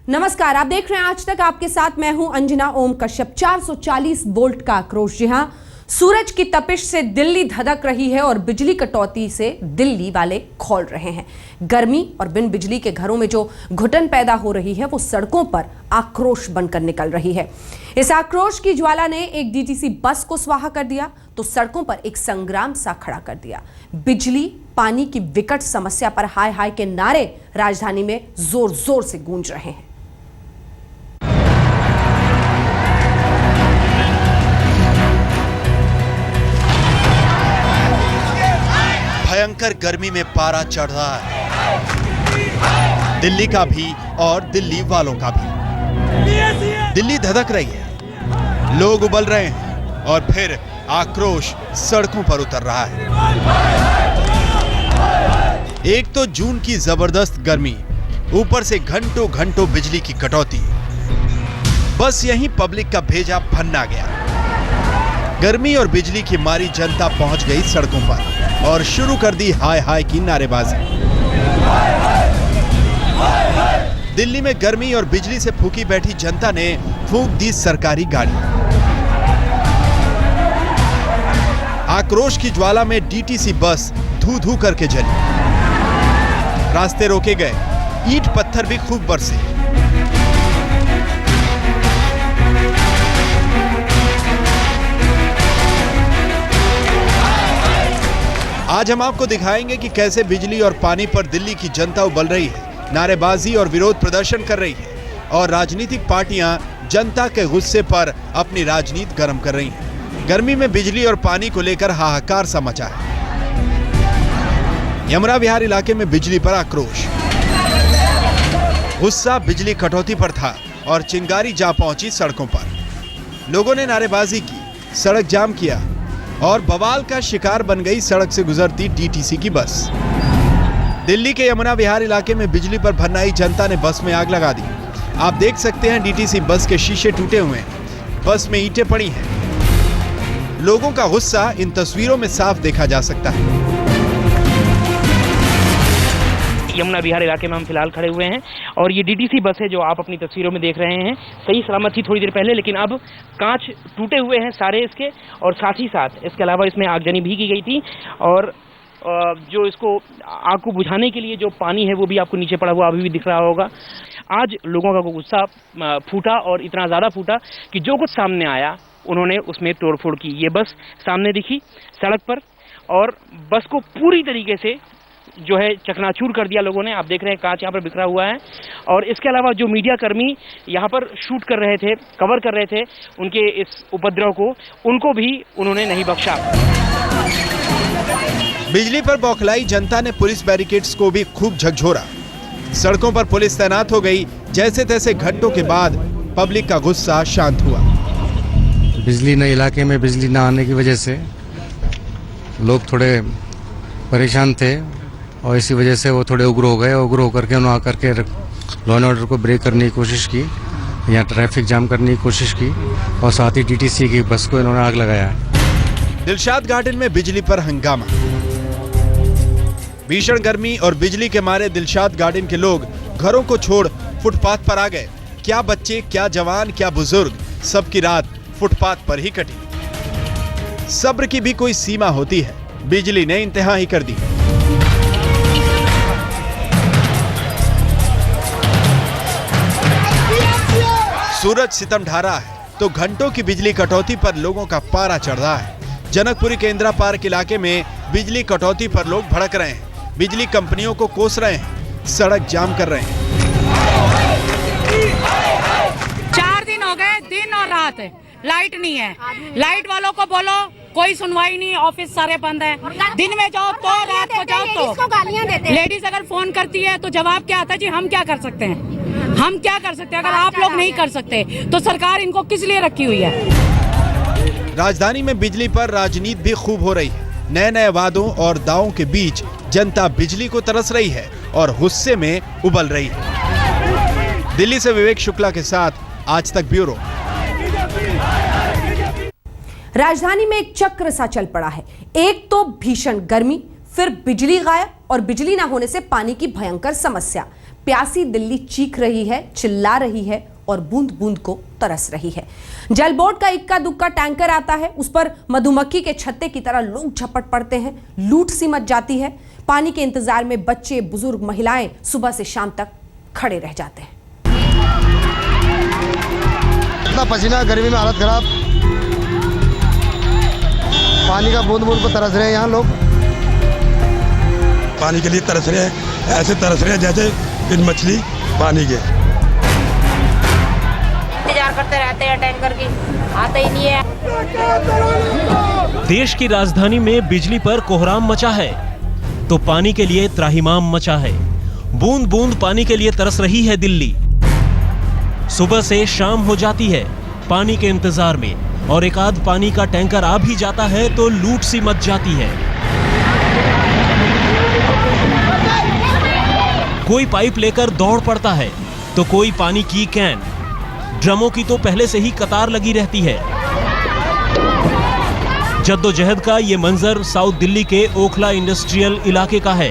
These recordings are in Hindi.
नमस्कार, आप देख रहे हैं आज तक। आपके साथ मैं हूं अंजना ओम कश्यप। 440 वोल्ट का आक्रोश। जी हां, सूरज की तपिश से दिल्ली धधक रही है और बिजली कटौती से दिल्ली वाले खौल रहे हैं। गर्मी और बिन बिजली के घरों में जो घुटन पैदा हो रही है वो सड़कों पर आक्रोश बनकर निकल रही है। इस आक्रोश की ज्वाला ने एक डीटीसी बस को स्वाहा कर दिया तो सड़कों पर एक संग्राम सा खड़ा कर दिया। बिजली पानी की विकट समस्या पर हाय हाय के नारे राजधानी में जोर जोर से गूंज रहे हैं। भयंकर गर्मी में पारा चढ़ रहा है, दिल्ली का भी और दिल्ली वालों का भी। दिल्ली धधक रही है, लोग उबल रहे हैं और फिर आक्रोश सड़कों पर उतर रहा है। एक तो जून की जबरदस्त गर्मी, ऊपर से घंटों घंटों बिजली की कटौती। बस यहीं पब्लिक का भेजा भन्ना गया। गर्मी और बिजली की मारी जनता पहुंच गई सड़कों पर और शुरू कर दी हाय हाय की नारेबाजी। दिल्ली में गर्मी और बिजली से फूकी बैठी जनता ने फूंक दी सरकारी गाड़ी। आक्रोश की ज्वाला में डीटीसी बस धू धू करके जली। रास्ते रोके गए, ईंट पत्थर भी खूब बरसे। आज हम आपको दिखाएंगे कि कैसे बिजली और पानी पर दिल्ली की जनता उबल रही है, नारेबाजी और विरोध प्रदर्शन कर रही है और राजनीतिक पार्टियां जनता के गुस्से पर अपनी राजनीति गर्म कर रही हैं। गर्मी में बिजली और पानी को लेकर हाहाकार सा मचा है। यमुना विहार इलाके में बिजली पर आक्रोश। गुस्सा बिजली कटौती पर था और चिंगारी जा पहुंची सड़कों पर। लोगों ने नारेबाजी की, सड़क जाम किया और बवाल का शिकार बन गई सड़क से गुजरती डीटीसी की बस। दिल्ली के यमुना विहार इलाके में बिजली पर भरनाई जनता ने बस में आग लगा दी। आप देख सकते हैं डीटीसी बस के शीशे टूटे हुए हैं, बस में ईंटें पड़ी हैं। लोगों का गुस्सा इन तस्वीरों में साफ देखा जा सकता है। यमुना विहार इलाके में हम फिलहाल खड़े हुए हैं और ये डीटीसी बस है जो आप अपनी तस्वीरों में देख रहे हैं। सही सलामत थी थोड़ी देर पहले, लेकिन अब कांच टूटे हुए हैं सारे इसके, और साथ ही साथ इसके अलावा इसमें आगजनी भी की गई थी और जो इसको आग को बुझाने के लिए जो पानी है वो भी आपको नीचे पड़ा हुआ अभी भी दिख रहा होगा। आज लोगों का गुस्सा फूटा और इतना ज़्यादा फूटा कि जो कुछ सामने आया उन्होंने उसमें तोड़फोड़ की। ये बस सामने दिखी सड़क पर और बस को पूरी तरीके से जो है चकनाचूर कर दिया लोगों ने। आप देख रहे हैं कांच यहाँ पर बिखरा हुआ है और इसके अलावा जो मीडिया कर्मी यहाँ पर शूट कर रहे थे, कवर कर रहे थे उनके इस उपद्रव को, उनको भी उन्होंने नहीं बख्शा। बिजली पर बौखलाई जनता ने पुलिस बैरिकेड्स को भी खूब झकझोरा। सड़कों पर पुलिस तैनात हो गई। जैसे तैसे घंटों के बाद पब्लिक का गुस्सा शांत हुआ। बिजली न इलाके में बिजली न आने की वजह से लोग थोड़े परेशान थे और इसी वजह से वो थोड़े उग्र हो गए। उग्र होकर के उन्होंने आकर के लॉ एंड ऑर्डर को ब्रेक करने की कोशिश की, यहाँ ट्रैफिक जाम करने की कोशिश की और साथ ही डीटीसी की बस को इन्होंने आग लगाया। दिलशाद गार्डन में बिजली पर हंगामा। भीषण गर्मी और बिजली के मारे दिलशाद गार्डन के लोग घरों को छोड़ फुटपाथ पर आ गए। क्या बच्चे, क्या जवान, क्या बुजुर्ग, सबकी रात फुटपाथ पर ही कटी। सब्र की भी कोई सीमा होती है, बिजली ने इंतहा ही कर दी। सूरज सितम ढा रहा है तो घंटों की बिजली कटौती पर लोगों का पारा चढ़ रहा है। जनकपुरी के इंदिरा पार्क इलाके में बिजली कटौती पर लोग भड़क रहे हैं, बिजली कंपनियों को कोस रहे हैं, सड़क जाम कर रहे हैं। 4 दिन हो गए, दिन और रात लाइट नहीं है। लाइट वालों को बोलो, कोई सुनवाई नहीं, ऑफिस सारे बंद है। दिन में जाओ तो, रात को जाओ तो। लेडीज अगर फोन करती है तो जवाब क्या आता है? जी हम क्या कर सकते हैं, हम क्या कर सकते हैं? अगर आप लोग नहीं कर सकते तो सरकार इनको किस लिए रखी हुई है? राजधानी में बिजली पर राजनीति भी खूब हो रही है। नए नए वादों और दावों के बीच जनता बिजली को तरस रही है और गुस्से में उबल रही है। दिल्ली से विवेक शुक्ला के साथ आज तक ब्यूरो। राजधानी में एक चक्र सा चल पड़ा है। एक तो भीषण गर्मी, फिर बिजली गायब और बिजली ना होने से पानी की भयंकर समस्या। प्यासी दिल्ली चीख रही है, चिल्ला रही है और बूंद बूंद को तरस रही है। जल बोर्ड का इक्का दुक्का टैंकर आता है, उस पर मधुमक्खी के छत्ते की तरह लोग झपट पड़ते हैं, लूट सी मच जाती है। पानी के इंतजार में बच्चे, बुजुर्ग, महिलाएं सुबह से शाम तक खड़े रह जाते हैं। इतना पसीना, गर्मी में हालत खराब, पानी का बूंद बूंद को तरस रहे हैं यहाँ लोग। पानी के लिए तरस रहे हैं, ऐसे तरस रहे हैं जैसे बिन मछली पानी के। इंतजार करते रहते हैं टैंकर की, आते ही नहीं है। देश की राजधानी में बिजली पर कोहराम मचा है तो पानी के लिए त्राहिमाम मचा है। बूंद बूंद पानी के लिए तरस रही है दिल्ली। सुबह से शाम हो जाती है पानी के इंतजार में, और एक आध पानी का टैंकर आ भी जाता है तो लूट सी मच जाती है। कोई पाइप लेकर दौड़ पड़ता है तो कोई पानी की कैन। ड्रमों की तो पहले से ही कतार लगी रहती है। जद्दोजहद का ये मंजर साउथ दिल्ली के ओखला इंडस्ट्रियल इलाके का है।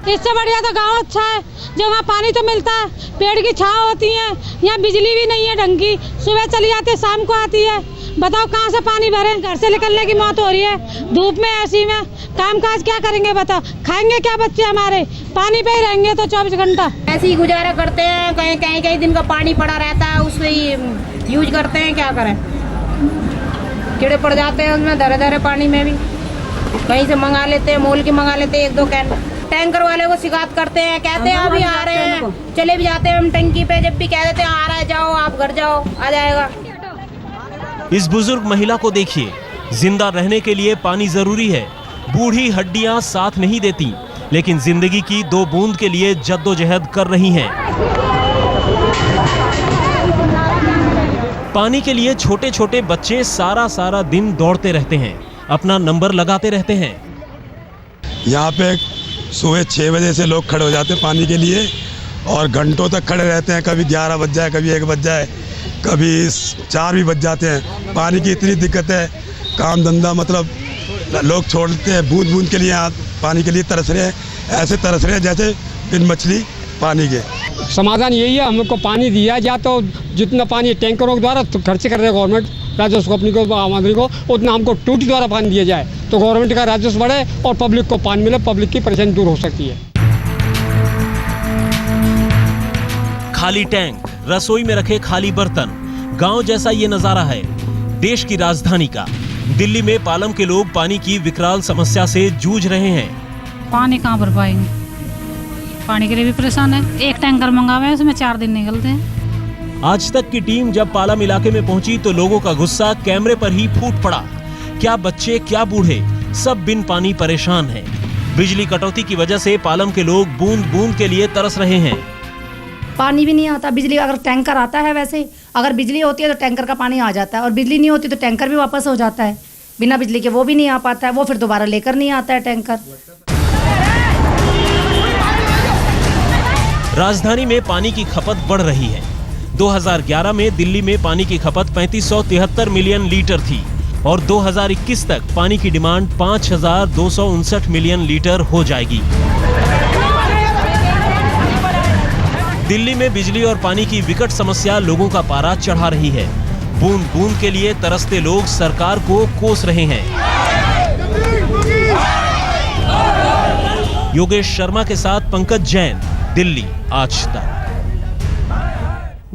इससे बढ़िया तो गांव अच्छा है, जो वहाँ पानी तो मिलता है, पेड़ की छांव होती है, यहाँ बिजली भी नहीं है ढंग की, सुबह चली जाती है शाम को आती है। बताओ कहाँ से पानी भरे, घर से निकलने की मौत हो रही है धूप में, ऐसी में काम काज क्या करेंगे बताओ, खाएंगे क्या बच्चे हमारे, पानी पे ही रहेंगे तो 24 घंटा ऐसे ही गुजारा करते हैं। कहीं दिन का पानी पड़ा रहता है, उससे ही यूज करते हैं, क्या करें, कीड़े पड़ जाते हैं उसमें धरे धरे पानी में भी। कहीं से मंगा लेते हैं, मोल की मंगा लेते हैं 1-2 कैन। टैंकर वाले को शिकायत करते हैं, कहते हैं अभी आ रहे हैं, चले भी जाते हैं हम टंकी पे, जब भी कह देते हैं आ रहा है, जाओ आप घर जाओ, आ जाएगा। इस बुजुर्ग महिला को देखिए, जिंदा रहने के लिए पानी जरूरी है, बूढ़ी हड्डियां साथ नहीं देती, लेकिन जिंदगी की 2 बूंद के लिए जद्दोजहद कर रही हैं। पानी के लिए छोटे छोटे बच्चे सारा दिन दौड़ते रहते हैं, अपना नंबर लगाते रहते हैं। यहाँ पे सुबह 6 बजे से लोग खड़े हो जाते हैं पानी के लिए, और घंटों तक खड़े रहते हैं। कभी 11 बज जाए, कभी 1 बज जाए, कभी 4 भी बज जाते हैं। पानी की इतनी दिक्कत है, काम धंधा मतलब लोग छोड़ते हैं, बूंद बूंद के लिए यहाँ पानी के लिए तरस रहे हैं, ऐसे तरस रहे हैं जैसे बिन मछली पानी के। समाधान यही है, हमको पानी दिया जाए तो जितना पानी टैंकरों के द्वारा खर्च कर रहे हैं गवर्नमेंट राजस्व कंपनी को, आम आदमी को, उतना हमको टूटी द्वारा पानी दिया जाए तो गवर्नमेंट का राजस्व बढ़े और पब्लिक को पानी मिले, पब्लिक की परेशानी दूर हो सकती है। खाली टैंक, रसोई में रखे खाली बर्तन, गांव जैसा ये नजारा है देश की राजधानी का। दिल्ली में पालम के लोग पानी की विकराल समस्या से जूझ रहे हैं। पानी कहाँ भर पाएंगे, पानी के लिए भी परेशान है। एक टैंकर मंगावे हैं, उसमें 4 दिन निकलते हैं। आज तक की टीम जब पालम इलाके में पहुंची तो लोगों का गुस्सा कैमरे पर ही फूट पड़ा। क्या बच्चे, क्या बूढ़े, सब बिन पानी परेशान हैं। बिजली कटौती की वजह से पालम के लोग बूंद बूंद के लिए तरस रहे हैं। पानी भी नहीं आता, बिजली अगर टैंकर आता है, वैसे अगर बिजली होती है तो टैंकर का पानी आ जाता है, और बिजली नहीं होती तो टैंकर भी वापस हो जाता है। बिना बिजली के वो भी नहीं आ पाता है, वो फिर दोबारा लेकर नहीं आता है टैंकर। राजधानी में पानी की खपत बढ़ रही है। 2011 में दिल्ली में पानी की खपत 3573 मिलियन लीटर थी और 2021 तक पानी की डिमांड 5259 मिलियन लीटर हो जाएगी। दिल्ली में बिजली और पानी की विकट समस्या लोगों का पारा चढ़ा रही है। बूंद बूंद के लिए तरसते लोग सरकार को कोस रहे हैं। योगेश शर्मा के साथ पंकज जैन, दिल्ली आज तक।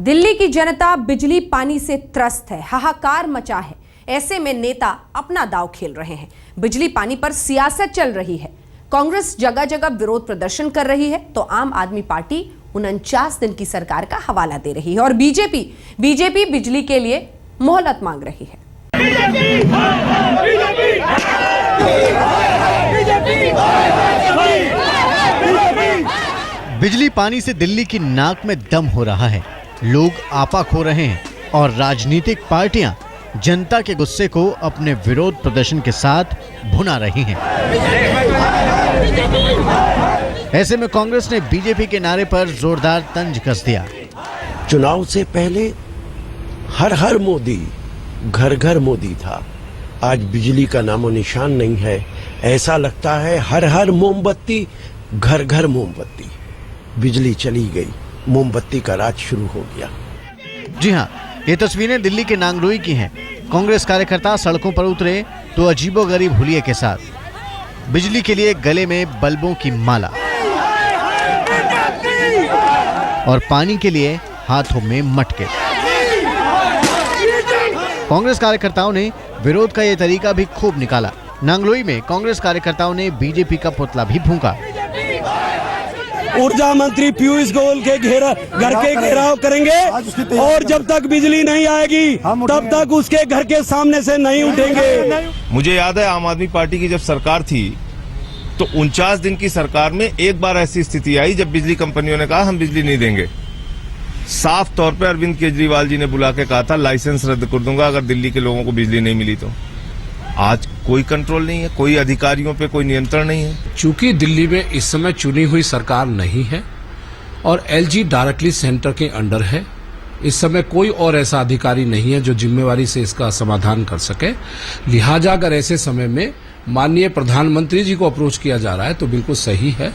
दिल्ली की जनता बिजली पानी से त्रस्त है, हाहाकार मचा है। ऐसे में नेता अपना दांव खेल रहे हैं। बिजली पानी पर सियासत चल रही है। कांग्रेस जगह जगह विरोध प्रदर्शन कर रही है तो आम आदमी पार्टी 49 दिन की सरकार का हवाला दे रही है और बीजेपी बिजली के लिए मोहलत मांग रही है। बिजली पानी से दिल्ली की नाक में दम हो रहा है। लोग आपा खो रहे हैं और राजनीतिक पार्टियां जनता के गुस्से को अपने विरोध प्रदर्शन के साथ भुना रही हैं। ऐसे में कांग्रेस ने बीजेपी के नारे पर जोरदार तंज कस दिया। चुनाव से पहले हर हर मोदी, घर घर मोदी था। आज बिजली का नामो निशान नहीं है। ऐसा लगता है हर हर मोमबत्ती, घर घर मोमबत्ती। बिजली चली गई, मोमबत्ती का राज शुरू हो गया। जी हाँ, ये तस्वीरें दिल्ली के नांगलोई की हैं। कांग्रेस कार्यकर्ता सड़कों पर उतरे तो अजीबोगरीब हुलिये के साथ। बिजली के लिए गले में बल्बों की माला और पानी के लिए हाथों में मटके। कांग्रेस कार्यकर्ताओं ने विरोध का ये तरीका भी खूब निकाला। नांगलोई में कांग्रेस कार्यकर्ताओं ने बीजेपी का पुतला भी फूंका। ऊर्जा मंत्री पीयूष गोयल के घर के घेराव करेंगे और जब तक बिजली नहीं आएगी तब तक उसके घर के सामने से नहीं उठेंगे। मुझे याद है आम आदमी पार्टी की जब सरकार थी तो 49 दिन की सरकार में एक बार ऐसी स्थिति आई जब बिजली कंपनियों ने कहा हम बिजली नहीं देंगे। साफ तौर पे अरविंद केजरीवाल जी ने बुला के कहा था लाइसेंस रद्द कर दूंगा अगर दिल्ली के लोगों को बिजली नहीं मिली तो। आज कोई कंट्रोल नहीं है, कोई अधिकारियों पे कोई नियंत्रण नहीं है। चूंकि दिल्ली में इस समय चुनी हुई सरकार नहीं है और एलजी डायरेक्टली सेंटर के अंडर है, इस समय कोई और ऐसा अधिकारी नहीं है जो जिम्मेवारी से इसका समाधान कर सके। लिहाजा अगर ऐसे समय में माननीय प्रधानमंत्री जी को अप्रोच किया जा रहा है तो बिल्कुल सही है,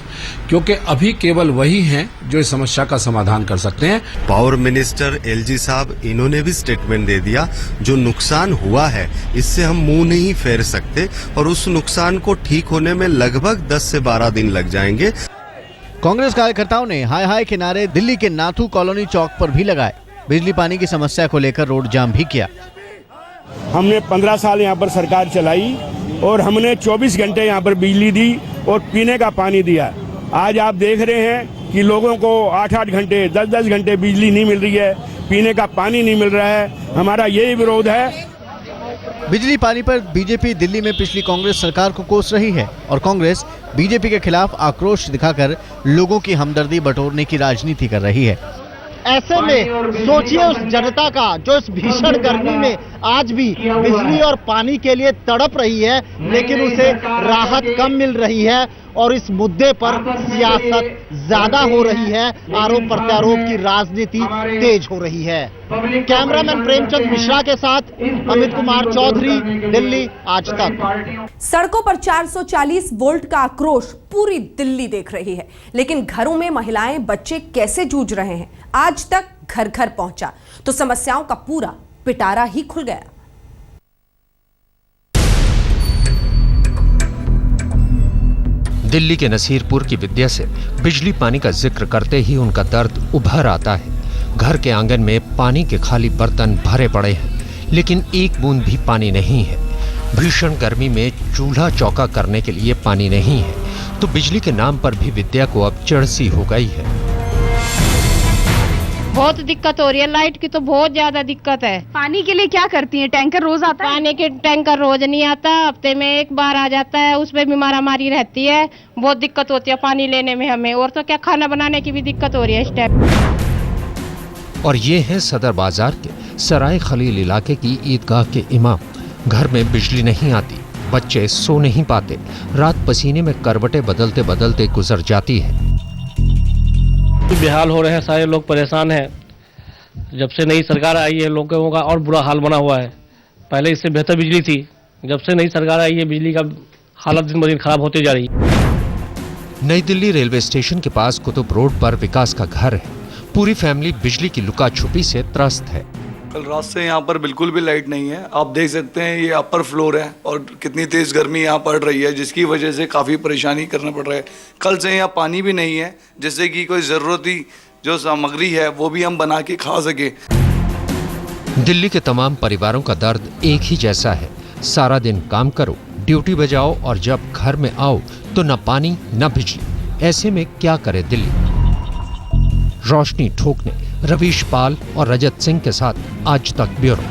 क्योंकि अभी केवल वही हैं जो इस समस्या का समाधान कर सकते हैं। पावर मिनिस्टर एलजी साहब, इन्होंने भी स्टेटमेंट दे दिया जो नुकसान हुआ है इससे हम मुंह नहीं फेर सकते और उस नुकसान को ठीक होने में लगभग 10 से 12 दिन लग जाएंगे। कांग्रेस कार्यकर्ताओं ने हाय हाय के नारे दिल्ली के नाथू कॉलोनी चौक पर भी लगाए। बिजली पानी की समस्या को लेकर रोड जाम भी किया। हमने 15 साल यहाँ पर सरकार चलाई और हमने 24 घंटे यहाँ पर बिजली दी और पीने का पानी दिया। आज आप देख रहे हैं कि लोगों को 8-8 घंटे 10-10 घंटे बिजली नहीं मिल रही है, पीने का पानी नहीं मिल रहा है। हमारा यही विरोध है। बिजली पानी पर बीजेपी दिल्ली में पिछली कांग्रेस सरकार को कोस रही है और कांग्रेस बीजेपी के खिलाफ आक्रोश दिखाकर लोगों की हमदर्दी बटोरने की राजनीति कर रही है। ऐसे में सोचिए उस जनता का जो इस भीषण गर्मी में आज भी बिजली और पानी के लिए तड़प रही है, लेकिन उसे राहत कम मिल रही है और इस मुद्दे पर सियासत ज्यादा हो रही है। आरोप प्रत्यारोप की राजनीति तेज हो रही है। कैमरामैन प्रेमचंद मिश्रा के साथ अमित कुमार चौधरी, दिल्ली आज तक। सड़कों पर 440 वोल्ट का आक्रोश पूरी दिल्ली देख रही है, लेकिन घरों में महिलाएं, बच्चे कैसे जूझ रहे हैं आज तक घर घर पहुंचा तो समस्याओं का पूरा पिटारा ही खुल गया। दिल्ली के नसीरपुर की विद्या से बिजली पानी का जिक्र करते ही उनका दर्द उभर आता है। घर के आंगन में पानी के खाली बर्तन भरे पड़े हैं, लेकिन एक बूंद भी पानी नहीं है। भीषण गर्मी में चूल्हा चौका करने के लिए पानी नहीं है तो बिजली के नाम पर भी विद्या को अब चिढ़-सी हो गई है। बहुत दिक्कत हो रही है, लाइट की तो बहुत ज्यादा दिक्कत है। पानी के लिए क्या करती हैं? टैंकर रोज आता है? पानी के टैंकर रोज नहीं आता, हफ्ते में एक बार आ जाता है, उसमें भी मारामारी रहती है। बहुत दिक्कत होती है पानी लेने में हमें, और तो क्या खाना बनाने की भी दिक्कत हो रही है इस टाइम। और ये है सदर बाजार के सराय खलील इलाके की ईदगाह के इमाम। घर में बिजली नहीं आती, बच्चे सो नहीं पाते, रात पसीने में करवटें बदलते बदलते गुजर जाती है। बेहाल हो रहे हैं, सारे लोग परेशान हैं। जब से नई सरकार आई है लोगों का और बुरा हाल बना हुआ है। पहले इससे बेहतर बिजली थी, जब से नई सरकार आई है बिजली का हालत दिन ब दिन खराब होती जा रही है। नई दिल्ली रेलवे स्टेशन के पास कुतुब रोड पर विकास का घर है। पूरी फैमिली बिजली की लुका छुपी से त्रस्त है। कल रात से यहाँ पर बिल्कुल भी लाइट नहीं है। आप देख सकते हैं ये अपर फ्लोर है और कितनी तेज गर्मी यहाँ पड़ रही है, जिसकी वजह से काफ़ी परेशानी करना पड़ रहा है। कल से यहाँ पानी भी नहीं है, जिससे कि कोई ज़रूरती जो सामग्री है वो भी हम बना के खा सके। दिल्ली के तमाम परिवारों का दर्द एक ही जैसा है। सारा दिन काम करो, ड्यूटी बजाओ और जब घर में आओ तो न पानी न बिजली। ऐसे में क्या करे दिल्ली? रोशनी ठोकने रवीश पाल और रजत सिंह के साथ आज तक ब्यूरो।